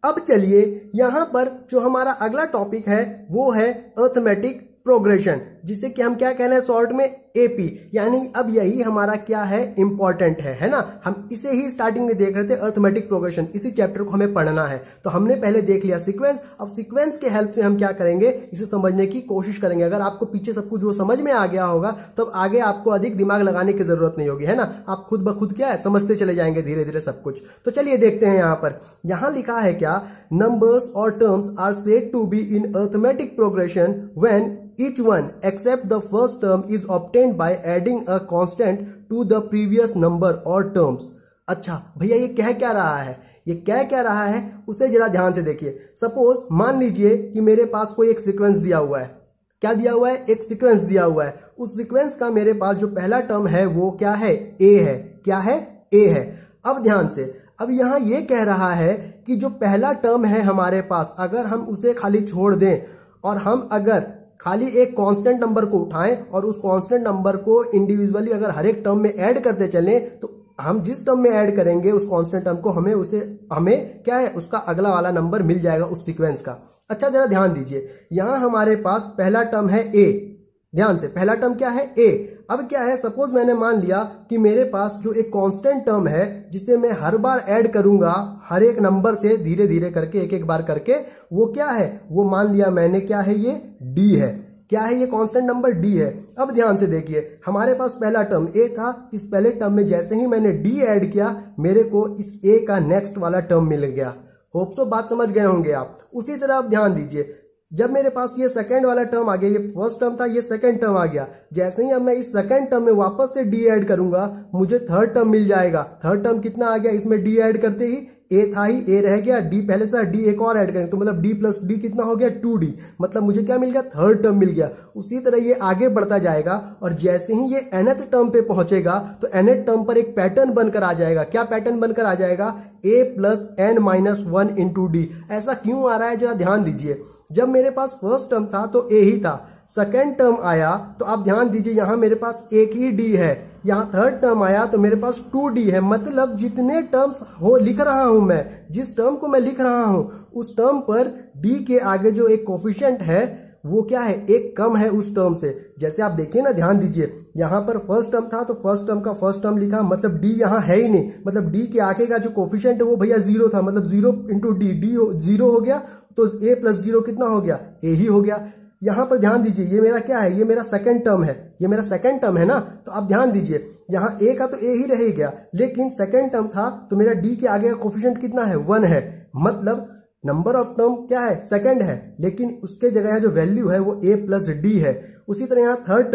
अब चलिए यहाँ पर जो हमारा अगला टॉपिक है वो है अर्थमेटिक प्रोग्रेशन। जिसे कि हम क्या कह रहे हैं शॉर्ट में एपी, यानी अब यही हमारा क्या है, इंपॉर्टेंट है ना। हम इसे ही स्टार्टिंग में देख रहे थे, अर्थमेटिक प्रोग्रेशन, इसी चैप्टर को हमें पढ़ना है। तो हमने पहले देख लिया सीक्वेंस, अब सीक्वेंस के हेल्प से हम क्या करेंगे, इसे समझने की कोशिश करेंगे। अगर आपको पीछे सब कुछ वो समझ में आ गया होगा तो आगे आपको अधिक दिमाग लगाने की जरूरत नहीं होगी, है ना। आप खुद ब खुद क्या है समझते चले जाएंगे धीरे धीरे सब कुछ। तो चलिए देखते हैं यहां लिखा है क्या, नंबर्स और terms are said to be in arithmetic progression when each one except the first term is obtained by adding a constant to the previous number or terms। अच्छा भैया ये कह क्या रहा है, ये क्या रहा है उसे जरा ध्यान से देखिए। सपोज मान लीजिए कि मेरे पास कोई एक सीक्वेंस दिया हुआ है, क्या दिया हुआ है, एक सीक्वेंस दिया हुआ है। उस सीक्वेंस का मेरे पास जो पहला टर्म है वो क्या है, ए है। क्या है, ए है। अब ध्यान से, अब यहां ये कह रहा है कि जो पहला टर्म है हमारे पास, अगर हम उसे खाली छोड़ दें और हम अगर खाली एक कांस्टेंट नंबर को उठाएं और उस कांस्टेंट नंबर को इंडिविजुअली अगर हर एक टर्म में ऐड करते चलें, तो हम जिस टर्म में ऐड करेंगे उस कांस्टेंट टर्म को हमें क्या है, उसका अगला वाला नंबर मिल जाएगा उस सीक्वेंस का। अच्छा जरा ध्यान दीजिए, यहां हमारे पास पहला टर्म है ए। ध्यान से, पहला टर्म क्या है, ए। अब क्या है, सपोज मैंने मान लिया कि मेरे पास जो एक कांस्टेंट टर्म है जिसे मैं हर बार ऐड करूंगा हर एक नंबर से धीरे धीरे करके एक एक बार करके, वो क्या है, वो मान लिया मैंने क्या है, ये डी है। क्या है, ये कांस्टेंट नंबर डी है। अब ध्यान से देखिए, हमारे पास पहला टर्म ए था, इस पहले टर्म में जैसे ही मैंने डी ऐड किया मेरे को इस ए का नेक्स्ट वाला टर्म मिल गया। होप सो बात समझ गए होंगे आप। उसी तरह आप ध्यान दीजिए, जब मेरे पास ये सेकंड वाला टर्म आ गया, ये फर्स्ट टर्म था, ये सेकंड टर्म आ गया, जैसे ही अब मैं इस सेकंड टर्म में वापस से डी ऐड करूंगा मुझे थर्ड टर्म मिल जाएगा। थर्ड टर्म कितना आ गया, इसमें डी ऐड करते ही ए था ही, ए रह गया, डी पहले से डी एक और ऐड करेंगे तो मतलब डी प्लस डी कितना हो गया, 2D। मतलब मुझे क्या मिल गया, थर्ड टर्म मिल गया। उसी तरह ये आगे बढ़ता जाएगा और जैसे ही ये nth टर्म पे पहुंचेगा तो nth टर्म पर एक पैटर्न बनकर आ जाएगा। क्या पैटर्न बनकर आ जाएगा, a plus n minus 1 into D. ऐसा क्यों आ रहा है, जरा ध्यान दीजिए। जब मेरे पास फर्स्ट टर्म था तो ए ही था, सेकेंड टर्म आया तो आप ध्यान दीजिए यहां मेरे पास एक ही डी है, यहां थर्ड टर्म आया तो मेरे पास 2D है। मतलब जितने टर्म्स लिख रहा हूं मैं, जिस टर्म को मैं लिख रहा हूं उस टर्म पर डी के आगे जो एक कोफिशिएंट है वो क्या है, एक कम है उस टर्म से। जैसे आप देखिए ना, ध्यान दीजिए, यहां पर फर्स्ट टर्म था तो फर्स्ट टर्म का फर्स्ट टर्म लिखा, मतलब डी यहां है ही नहीं। मतलब डी के आगे का जो कोफिशिएंट है वो भैया 0 था, मतलब 0 इंटू डी, डी 0 हो गया तो a प्लस 0 कितना हो गया, a ही हो गया। यहां पर ध्यान दीजिए, ये मेरा क्या है, ये मेरा सेकंड टर्म है, ये मेरा सेकंड टर्म है ना। तो आप ध्यान दीजिए, यहां a का तो a ही रह गया, लेकिन सेकंड टर्म था तो मेरा d के आगे का कोफिशिएंट कितना है, 1 है। मतलब नंबर ऑफ टर्म क्या है, सेकंड है, लेकिन उसके जगह जो वैल्यू है वो a प्लस डी है। उसी तरह यहाँ थर्ड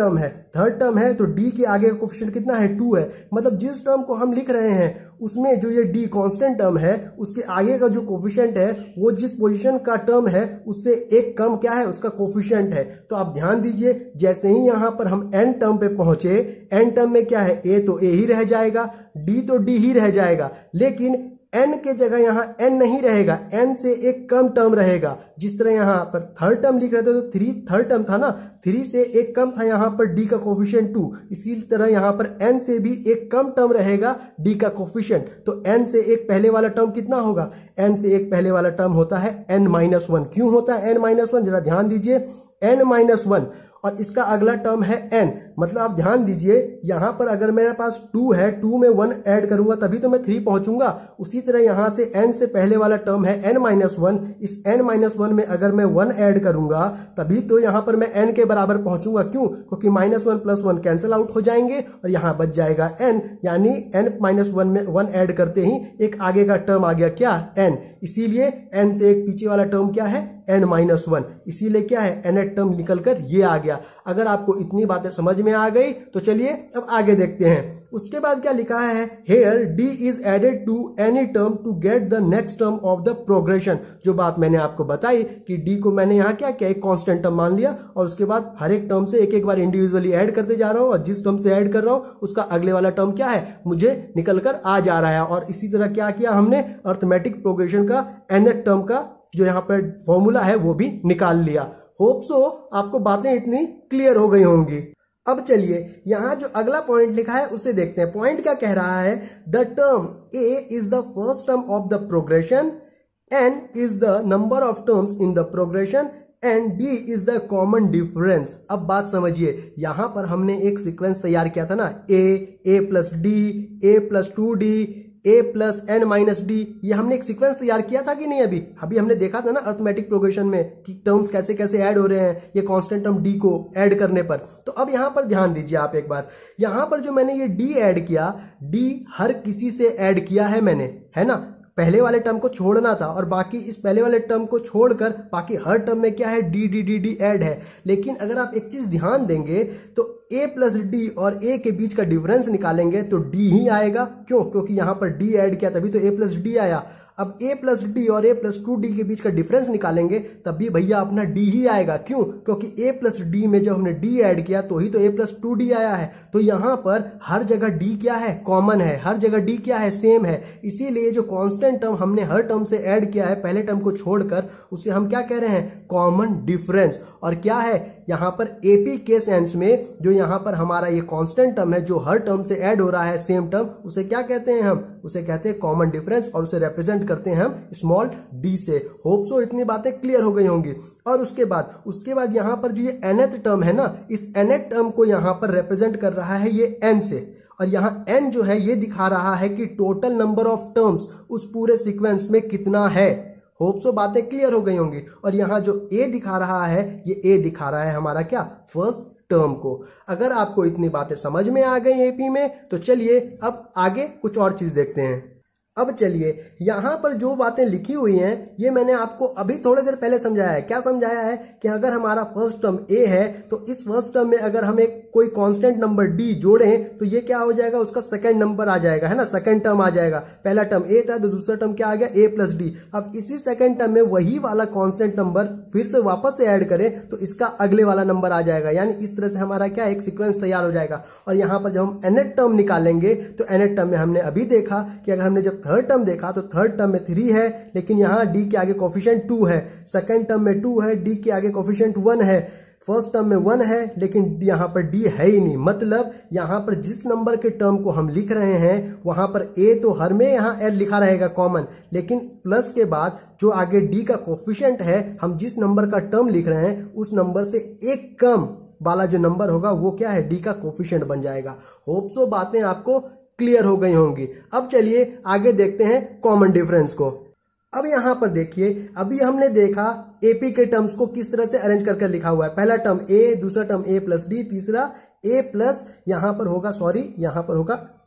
टर्म है तो d के आगे का कोफिशिएंट कितना है, 2 है। मतलब जिस टर्म को हम लिख रहे हैं उसमें जो ये d कांस्टेंट टर्म है उसके आगे का जो कोफिशिएंट है वो जिस पोजीशन का टर्म है उससे एक कम क्या है, उसका कोफिशिएंट है। तो आप ध्यान दीजिए, जैसे ही यहां पर हम n टर्म पे पहुंचे, n टर्म में क्या है, a तो a ही रह जाएगा, d तो d ही रह जाएगा, लेकिन n के जगह यहां n नहीं रहेगा, n से एक कम टर्म रहेगा। जिस तरह यहां पर थर्ड टर्म लिख रहे थे तो 3 थर्ड टर्म था ना, 3 से एक कम था यहां पर d का कोफिशिएंट 2। इसी तरह यहां पर n से भी एक कम टर्म रहेगा d का कोफिशिएंट। तो n से एक पहले वाला टर्म कितना होगा, n से एक पहले वाला टर्म होता है n-1। क्यों होता है n-1, जरा ध्यान दीजिए, n-1 और इसका अगला टर्म है n। मतलब आप ध्यान दीजिए, यहां पर अगर मेरे पास 2 है, 2 में 1 ऐड करूंगा तभी तो मैं 3 पहुंचूंगा। उसी तरह यहां से n से पहले वाला टर्म है n-1, इस n-1 में अगर मैं 1 ऐड करूंगा तभी तो यहां पर मैं n के बराबर पहुंचूंगा। क्यों, क्योंकि -1 प्लस 1 कैंसिल आउट हो जाएंगे और यहां बच जाएगा n, यानी n-1 में 1 ऐड करते ही एक आगे का टर्म आ गया क्या, n। इसीलिए n से एक पीछे वाला टर्म क्या है, n-1। इसीलिए क्या है, nth टर्म निकलकर ये आ गया। अगर आपको इतनी बातें समझ में आ गई तो चलिए अब आगे देखते हैं। उसके बाद क्या लिखा है, here D is added to any term to get the next term of the progression. जो बात मैंने आपको बताई कि डी को मैंने यहाँ क्या किया, एक कांस्टेंट टर्म मान लिया और उसके बाद हर एक टर्म से एक एक बार इंडिविजुअली ऐड करते जा रहा हूँ और जिस टर्म से ऐड कर रहा हूँ उसका अगले वाला टर्म क्या है, मुझे निकल कर आ जा रहा है। और इसी तरह क्या किया हमने, अर्थमेटिक प्रोग्रेशन का nth टर्म का जो यहाँ पर फॉर्मूला है वो भी निकाल लिया। होप सो आपको बातें इतनी क्लियर हो गई होंगी। अब चलिए यहां जो अगला पॉइंट लिखा है उसे देखते हैं। पॉइंट क्या कह रहा है, the term a is the first term of the progression, n is the number of terms in the progression, and D is the common difference. अब बात समझिए, यहां पर हमने एक सीक्वेंस तैयार किया था ना, ए प्लस डी, ए प्लस 2d, ए प्लस एन माइनस डी, ये हमने एक सीक्वेंस तैयार किया था कि नहीं? अभी हमने देखा था ना अर्थमेटिक प्रोग्रेशन में कि टर्म्स कैसे कैसे ऐड हो रहे हैं ये कांस्टेंट टर्म डी को ऐड करने पर। तो अब यहां पर ध्यान दीजिए आप एक बार, यहां पर जो मैंने ये डी ऐड किया, डी हर किसी से ऐड किया है मैंने, है ना? पहले वाले टर्म को छोड़ना था और बाकी इस पहले वाले टर्म को छोड़कर बाकी हर टर्म में क्या है, D D D D add है। लेकिन अगर आप एक चीज ध्यान देंगे तो a प्लस डी और a के बीच का डिफरेंस निकालेंगे तो d ही आएगा। क्यों? क्योंकि यहां पर d ऐड किया तभी तो a प्लस डी आया। अब a प्लस डी और a प्लस 2d के बीच का डिफरेंस निकालेंगे तब भी भैया अपना d ही आएगा। क्यों? क्योंकि a प्लस डी में जब हमने d ऐड किया तो ही तो a प्लस 2d आया है। तो यहां पर हर जगह d क्या है, कॉमन है, हर जगह d क्या है, सेम है। इसीलिए जो कांस्टेंट टर्म हमने हर टर्म से ऐड किया है पहले टर्म को छोड़कर, उसे हम क्या कह रहे हैं, कॉमन डिफरेंस। और क्या है यहां पर एपी के सेंस में, जो यहां पर हमारा ये कांस्टेंट टर्म है जो हर टर्म से ऐड हो रहा है सेम टर्म, उसे क्या कहते हैं हम, उसे कहते हैं कॉमन डिफरेंस और उसे रिप्रेजेंट करते हैं हम स्मॉल डी से। होप सो इतनी बातें क्लियर हो गई होंगी। और उसके बाद यहां पर जो ये nth टर्म है ना, इस nth टर्म को यहां पर रिप्रेजेंट कर रहा है ये n से, और यहाँ n जो है ये दिखा रहा है कि टोटल नंबर ऑफ टर्म्स उस पूरे सीक्वेंस में कितना है। होप सो बातें क्लियर हो गई होंगी। और यहाँ जो a दिखा रहा है, ये a दिखा रहा है हमारा क्या, फर्स्ट टर्म को। अगर आपको इतनी बातें समझ में आ गई एपी में, तो चलिए अब आगे कुछ और चीज देखते हैं। अब चलिए यहां पर जो बातें लिखी हुई हैं ये मैंने आपको अभी थोड़ी देर पहले समझाया है। क्या समझाया है कि अगर हमारा फर्स्ट टर्म a है तो इस फर्स्ट टर्म में अगर हम एक कोई कांस्टेंट नंबर d जोड़ें तो ये क्या हो जाएगा, उसका सेकंड नंबर आ जाएगा, है ना, सेकंड टर्म आ जाएगा। पहला टर्म a था तो दूसरा टर्म क्या आ गया, a प्लस डी। अब इसी सेकंड टर्म में वही वाला कांस्टेंट नंबर फिर से वापस से ऐड करें तो इसका अगले वाला नंबर आ जाएगा। यानी इस तरह से हमारा क्या एक सीक्वेंस तैयार हो जाएगा। और यहाँ पर जब हम nth टर्म निकालेंगे तो nth टर्म में हमने अभी देखा कि अगर हमने जब थर्ड टर्म देखा तो थर्ड टर्म में 3 है, लेकिन यहाँ d के आगे कोफिशिएंट 2 है। सेकंड टर्म में 2 है, d के आगे कोफिशिएंट 1 है। फर्स्ट टर्म में 1 है लेकिन यहाँ पर d है ही नहीं। मतलब यहाँ पर जिस नंबर के टर्म को हम लिख रहे हैं वहां पर a तो हर में यहाँ l लिखा रहेगा कॉमन, लेकिन प्लस के बाद जो आगे d का कोफिशिएंट है, हम जिस नंबर का टर्म लिख रहे हैं उस नंबर से एक कम वाला जो नंबर होगा वो क्या है, d का कोफिशिएंट बन जाएगा। होप सो बातें आपको क्लियर हो गई होंगी। अब चलिए आगे देखते हैं कॉमन डिफरेंस को। अब यहां पर देखिए, अभी हमने देखा एपी के टर्म्स को किस तरह से अरेंज करके लिखा हुआ है। पहला टर्म a, दूसरा टर्म a प्लस डी, तीसरा a प्लस यहां पर होगा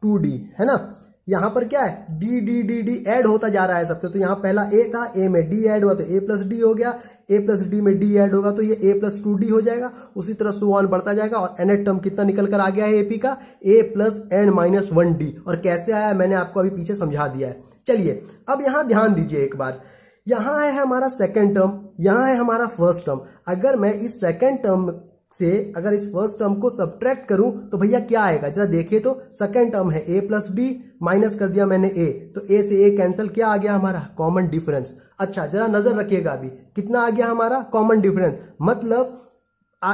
2d, है ना। यहां पर क्या है, D D D D add होता जा रहा है सबसे। तो यहाँ पहला a था, a में d ऐड हुआ तो a प्लस डी हो गया, a प्लस डी में d ऐड होगा तो ये a प्लस 2d हो जाएगा। उसी तरह सो ऑन बढ़ता जाएगा। और nth टर्म कितना निकल कर आ गया है एपी का, a plus n minus 1d। और कैसे आया मैंने आपको अभी पीछे समझा दिया है। चलिए अब यहाँ ध्यान दीजिए एक बार, यहाँ है हमारा सेकेंड टर्म, यहाँ है हमारा फर्स्ट टर्म। अगर मैं इस सेकेंड टर्म से अगर इस फर्स्ट टर्म को सब्ट्रैक्ट करूं तो भैया क्या आएगा, जरा देखिए तो। सेकंड टर्म है a प्लस डी, माइनस कर दिया मैंने a, तो a से a कैंसिल, क्या आ गया हमारा, कॉमन डिफरेंस। अच्छा जरा नजर रखिएगा, अभी कितना आ गया हमारा कॉमन डिफरेंस। मतलब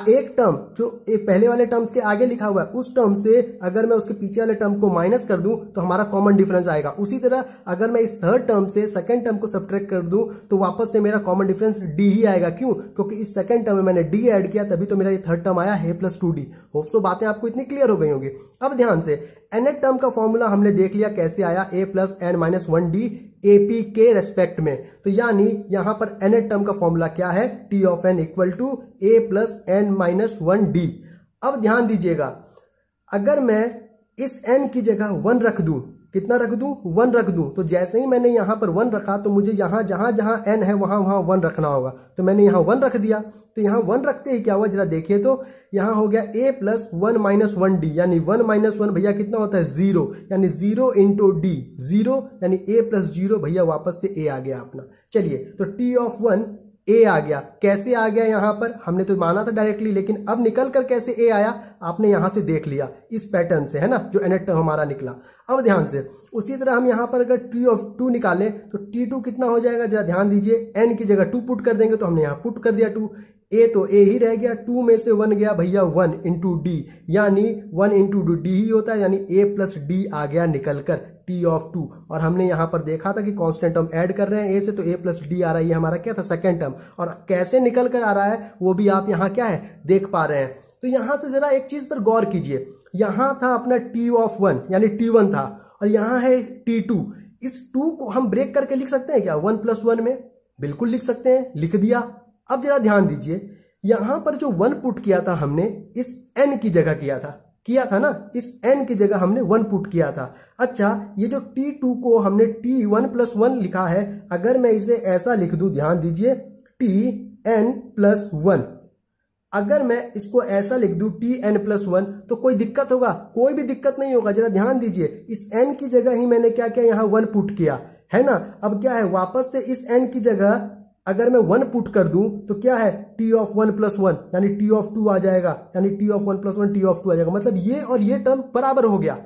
एक टर्म जो एक पहले वाले टर्म्स के आगे लिखा हुआ है उस टर्म से अगर मैं उसके पीछे वाले टर्म को माइनस कर दूं तो हमारा कॉमन डिफरेंस आएगा। उसी तरह अगर मैं इस थर्ड टर्म से सेकंड टर्म को सब्ट्रैक्ट कर दूं तो वापस से मेरा कॉमन डिफरेंस डी ही आएगा। क्यों? क्योंकि इस सेकंड टर्म में मैंने डी ऐड किया तभी तो मेरा ये थर्ड टर्म आया है प्लस 2d। होप सो बातें आपको इतनी क्लियर हो गई होंगी। अब ध्यान से, nth टर्म का फॉर्मूला हमने देख लिया कैसे आया, a plus N minus 1d AP के रेस्पेक्ट में। तो यानी यहां पर nth टर्म का फॉर्मूला क्या है, t of n equal to a plus N minus 1d। अब ध्यान दीजिएगा, अगर मैं इस n की जगह 1 रख दूं, कितना रख दूं, 1 रख दूं, तो जैसे ही मैंने यहां पर 1 रखा तो मुझे यहां जहां जहां n है वहां 1 रखना होगा। तो मैंने यहां 1 रख दिया, तो यहां 1 रखते ही क्या हुआ जरा देखिए तो, यहां हो गया a प्लस 1 माइनस 1d, यानी 1 माइनस 1 भैया कितना होता है 0, यानी 0 इंटू डी, 0 यानी a प्लस 0 भैया वापस से a आ गया अपना। चलिए तो t ऑफ 1 a आ गया। कैसे आ गया, यहां पर हमने तो माना था डायरेक्टली, लेकिन अब निकल कर कैसे a आया आपने यहां से देख लिया इस पैटर्न से, है ना, जो nth टर्म हमारा निकला। अब ध्यान से उसी तरह हम यहां पर अगर t ऑफ 2 निकालें तो t2 कितना हो जाएगा, जरा ध्यान दीजिए। n की जगह 2 पुट कर देंगे तो हमने यहां पुट कर दिया 2, a तो a ही रह गया, 2 में से 1 गया भैया 1 इंटू डी, यानी 1 इंटू डी ही होता है, यानी a प्लस डी आ गया निकल कर। T of two. और हमने यहाँ पर देखा था कि कांस्टेंट टर्म ऐड कर रहे हैं ए से, तो ए प्लस डी आ रहा है, ये हमारा क्या था सेकेंड टर्म। और कैसे निकल कर आ रहा है वो भी आप यहाँ क्या है देख पा रहे हैं। तो यहां से जरा एक चीज पर गौर कीजिए, यहां था अपना टी ऑफ वन यानी T1 था, और यहां है T2। इस 2 को हम ब्रेक करके लिख सकते हैं क्या 1 + 1 में? बिल्कुल लिख सकते हैं, लिख दिया। अब जरा ध्यान दीजिए, यहां पर जो 1 पुट किया था हमने इस n की जगह किया था ना, इस n की जगह हमने 1 पुट किया था। अच्छा, ये जो T2 को हमने T1 + 1 लिखा है, अगर मैं इसे ऐसा लिख दूं, ध्यान दीजिए Tn + 1, अगर मैं इसको ऐसा लिख दूं Tn + 1, तो कोई दिक्कत होगा? कोई भी दिक्कत नहीं होगा। जरा ध्यान दीजिए, इस n की जगह ही मैंने क्या किया, यहां 1 पुट किया है ना। अब क्या है, वापस से इस n की जगह अगर मैं 1 पुट कर दूं तो क्या है T ऑफ 1 + 1 यानी T ऑफ 2 आ जाएगा, यानी T ऑफ 1 + 1 T ऑफ 2 आ जाएगा। मतलब ये और ये टर्म बराबर हो गया।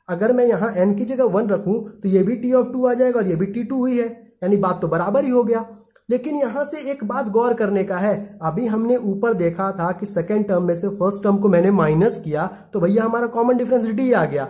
अगर मैं यहां n की जगह 1 रखूं तो ये भी T ऑफ 2 आ जाएगा और ये भी T2 हुई है, यानी बात तो बराबर ही हो गया। लेकिन यहां से एक बात गौर करने का है, अभी हमने ऊपर देखा था कि सेकेंड टर्म में से फर्स्ट टर्म को मैंने माइनस किया तो भैया हमारा कॉमन डिफरेंस डी आ गया।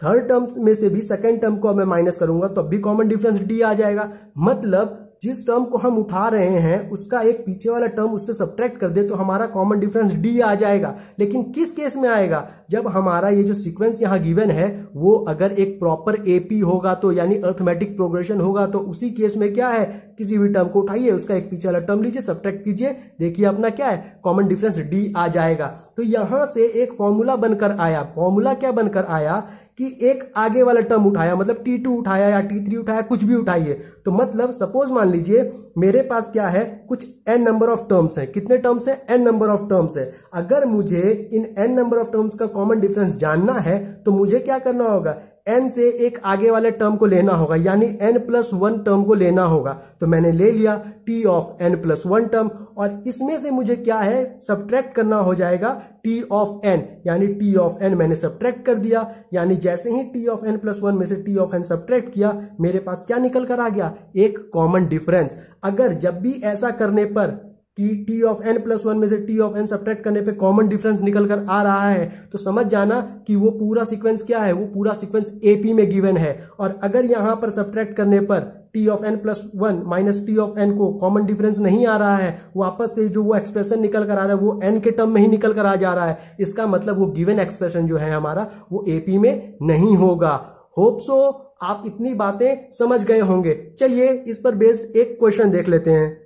थर्ड टर्म में से भी सेकेंड टर्म को मैं माइनस करूंगा तो अब भी कॉमन डिफरेंस डी आ जाएगा। मतलब जिस टर्म को हम उठा रहे हैं उसका एक पीछे वाला टर्म उससे सब्ट्रैक्ट कर दे तो हमारा कॉमन डिफरेंस डी आ जाएगा। लेकिन किस केस में आएगा? जब हमारा ये जो सीक्वेंस यहां गिवन है वो अगर एक प्रॉपर एपी होगा, तो यानी अरिथमेटिक प्रोग्रेशन होगा, तो उसी केस में क्या है, किसी भी टर्म को उठाइए, उसका एक पीछे वाला टर्म लीजिए, सब्ट्रैक्ट कीजिए, देखिए अपना क्या है कॉमन डिफरेंस डी आ जाएगा। तो यहां से एक फॉर्मूला बनकर आया। फॉर्मूला क्या बनकर आया कि एक आगे वाला टर्म उठाया, मतलब T2 उठाया या T3 उठाया, कुछ भी उठाइए। तो मतलब सपोज मान लीजिए मेरे पास क्या है, कुछ n नंबर ऑफ टर्म्स है। कितने टर्म्स है? n नंबर ऑफ टर्म्स है। अगर मुझे इन n नंबर ऑफ टर्म्स का कॉमन डिफरेंस जानना है तो मुझे क्या करना होगा, n से एक आगे वाले टर्म को लेना होगा, यानी n + 1 टर्म को लेना होगा। तो मैंने ले लिया T ऑफ n + 1 टर्म, और इसमें से मुझे क्या है सब्ट्रैक्ट करना हो जाएगा T ऑफ n, यानी T ऑफ n मैंने सब्ट्रैक्ट कर दिया। यानी जैसे ही T ऑफ n + 1 में से T ऑफ n सब्ट्रैक्ट किया, मेरे पास क्या निकल कर आ गया, एक कॉमन डिफरेंस। अगर जब भी ऐसा करने पर कि T ऑफ n + 1 में से T ऑफ n सब्ट्रैक्ट करने पे कॉमन डिफरेंस निकल कर आ रहा है, तो समझ जाना कि वो पूरा सीक्वेंस क्या है, वो पूरा सीक्वेंस एपी में गिवन है। और अगर यहां पर सब्ट्रैक्ट करने पर T of n + 1 minus T of n को कॉमन डिफरेंस नहीं आ रहा है, वापस से जो वो एक्सप्रेशन निकल कर आ रहा है वो n के टर्म में ही निकल कर आ जा रहा है, इसका मतलब वो गिवन एक्सप्रेशन जो है हमारा वो एपी में नहीं होगा। होप सो आप इतनी बातें समझ गए होंगे। चलिए इस पर बेस्ड एक क्वेश्चन देख लेते हैं।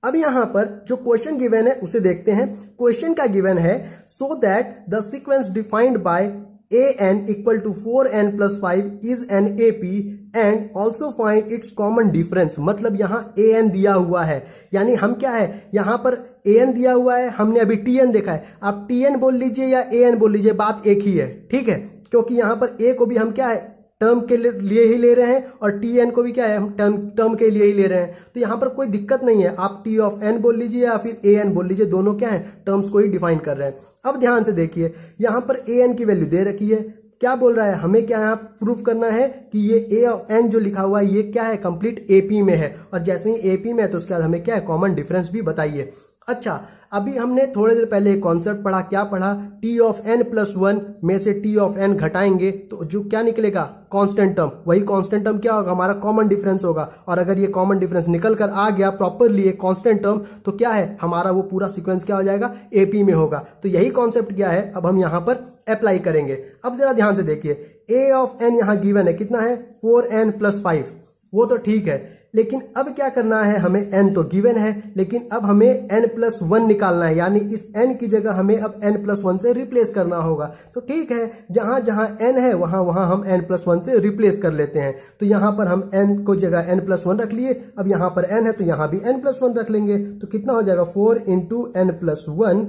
अब यहां पर जो क्वेश्चन गिवन है उसे देखते हैं। क्वेश्चन का गिवन है, so that the sequence defined by an = 4n + 5 is an AP and also find its common difference. मतलब यहां an दिया हुआ है, यानी हम क्या है, यहां पर an दिया हुआ है, हमने अभी tn देखा है। आप tn बोल लीजिए या an बोल लीजिए, बात एक ही है, ठीक है, क्योंकि यहां पर a को भी हम क्या है टर्म के लिए ही ले रहे हैं और Tn को भी क्या है हम टर्म के लिए ही ले रहे हैं। तो यहां पर कोई दिक्कत नहीं है, आप T ऑफ n बोल लीजिए या फिर an बोल लीजिए, दोनों क्या है टर्म्स को ही डिफाइन कर रहे हैं। अब ध्यान से देखिए, यहां पर an की वैल्यू दे रखी है। क्या बोल रहा है, हमें क्या यहाँ प्रूफ करना है कि ये a और n जो लिखा हुआ है ये क्या है कंप्लीट एपी में है, और जैसे ही एपी में है तो उसके बाद हमें क्या है कॉमन डिफरेंस भी बताइए। अच्छा, अभी हमने थोड़ी देर पहले एक कॉन्सेप्ट पढ़ा, क्या पढ़ा, T ऑफ n + 1 में से T ऑफ n घटाएंगे तो जो क्या निकलेगा कांस्टेंट टर्म, वही कांस्टेंट टर्म क्या होगा हमारा कॉमन डिफरेंस होगा। और अगर ये कॉमन डिफरेंस निकल कर आ गया प्रॉपरली एक कांस्टेंट टर्म, तो क्या है हमारा वो पूरा सीक्वेंस क्या हो जाएगा एपी में होगा। तो यही कॉन्सेप्ट क्या है अब हम यहां पर अप्लाई करेंगे। अब जरा ध्यान से देखिए, a ऑफ n यहां गिवन है, कितना है 4n + 5, वो तो ठीक है, लेकिन अब क्या करना है हमें, n तो गिवन है लेकिन अब हमें n + 1 निकालना है, यानी इस n की जगह हमें अब n + 1 से रिप्लेस करना होगा। तो ठीक है, जहां जहां n है वहां वहां हम n + 1 से रिप्लेस कर लेते हैं। तो यहां पर हम n को जगह n + 1 रख लिए, अब यहां पर n है तो यहां भी n + 1 रख लेंगे। तो कितना हो जाएगा 4 × n + 1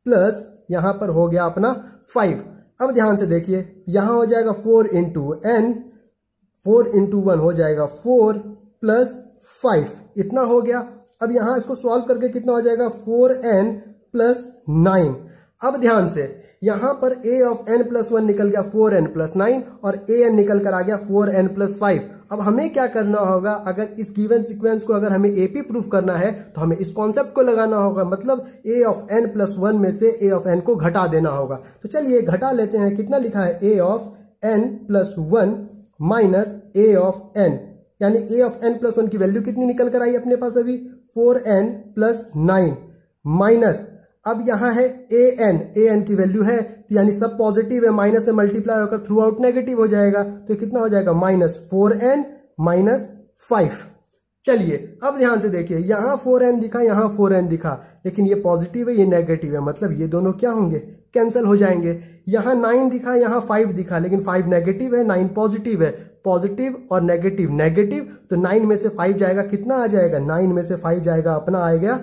प्लस यहां पर हो गया अपना 5। अब ध्यान से देखिए, यहां हो जाएगा 4 × n, 4 × 1 हो जाएगा 4 + 5, इतना हो गया। अब यहां इसको सॉल्व करके कितना हो जाएगा 4n + 9। अब ध्यान से यहां पर a ऑफ n + 1 निकल गया 4n + 9 और an निकल कर आ गया 4n + 5। अब हमें क्या करना होगा, अगर इस गिवन सीक्वेंस को अगर हमें एपी प्रूफ करना है तो हमें इस कॉन्सेप्ट को लगाना होगा, मतलब a ऑफ n + 1 में से a ऑफ n को घटा देना होगा। तो चलिए घटा लेते हैं, कितना लिखा है a of n + 1 minus A of N, यानी ए ऑफ एन प्लस 1 की वैल्यू कितनी निकल कर आई अपने पास अभी 4n प्लस 9 माइनस, अब यहां है ए एन की वैल्यू है यानी सब पॉजिटिव है, माइनस से मल्टीप्लाई होकर थ्रू आउट नेगेटिव हो जाएगा, तो कितना हो जाएगा -4n माइनस 5। चलिए अब ध्यान से देखिए, यहां 4n दिखा, यहां 4n दिखा, लेकिन ये पॉजिटिव है ये नेगेटिव है, मतलब ये दोनों क्या होंगे, कैंसिल हो जाएंगे। यहां 9 दिखा, यहां 5 दिखा, लेकिन 5 नेगेटिव है 9 पॉजिटिव है, पॉजिटिव और नेगेटिव नेगेटिव, तो 9 में से 5 जाएगा, कितना आ जाएगा 9 में से 5 जाएगा अपना आएगा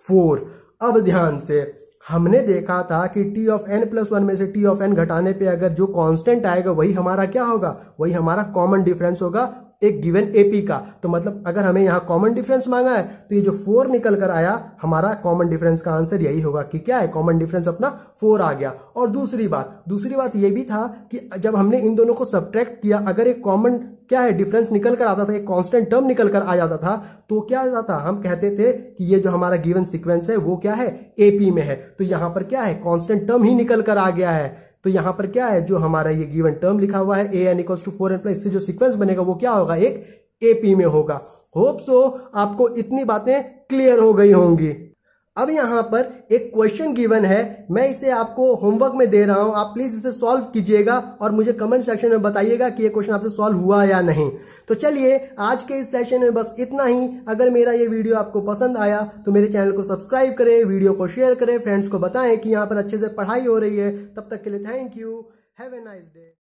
4। अब ध्यान से, हमने देखा था कि t ऑफ n प्लस 1 में से t ऑफ n घटाने पे अगर जो कांस्टेंट आएगा वही हमारा क्या होगा, वही हमारा कॉमन डिफरेंस होगा एक गिवन एपी का। तो मतलब अगर हमें यहां कॉमन डिफरेंस मांगा है तो ये जो 4 निकल कर आया हमारा कॉमन डिफरेंस का आंसर यही होगा कि क्या है, कॉमन डिफरेंस अपना 4 आ गया। और दूसरी बात ये भी था कि जब हमने इन दोनों को सब्ट्रैक्ट किया, अगर एक कॉमन क्या है डिफरेंस निकल कर आता था, एक कांस्टेंट टर्म निकल कर आ जाता था, तो क्या आ जाता, हम कहते थे कि ये जो हमारा गिवन सीक्वेंस है वो क्या है एपी में है। तो यहां पर क्या है कांस्टेंट टर्म ही निकल कर आ गया है, तो यहां पर क्या है जो हमारा ये गिवन टर्म लिखा हुआ है an equals to 4n plus, इससे जो सीक्वेंस बनेगा वो क्या होगा, एक एपी में होगा। होप सो आपको इतनी बातें क्लियर हो गई होंगी। अब यहां पर एक क्वेश्चन गिवन है, मैं इसे आपको होमवर्क में दे रहा हूं, आप प्लीज इसे सॉल्व कीजिएगा और मुझे कमेंट सेक्शन में बताइएगा कि ये क्वेश्चन आपसे सॉल्व हुआ या नहीं। तो चलिए आज के इस सेशन में बस इतना ही। अगर मेरा ये वीडियो आपको पसंद आया तो मेरे चैनल को सब्सक्राइब करें, वीडियो को शेयर करें, फ्रेंड्स को बताएं कि यहाँ पर अच्छे से पढ़ाई हो रही है। तब तक के लिए thank you, have a nice day.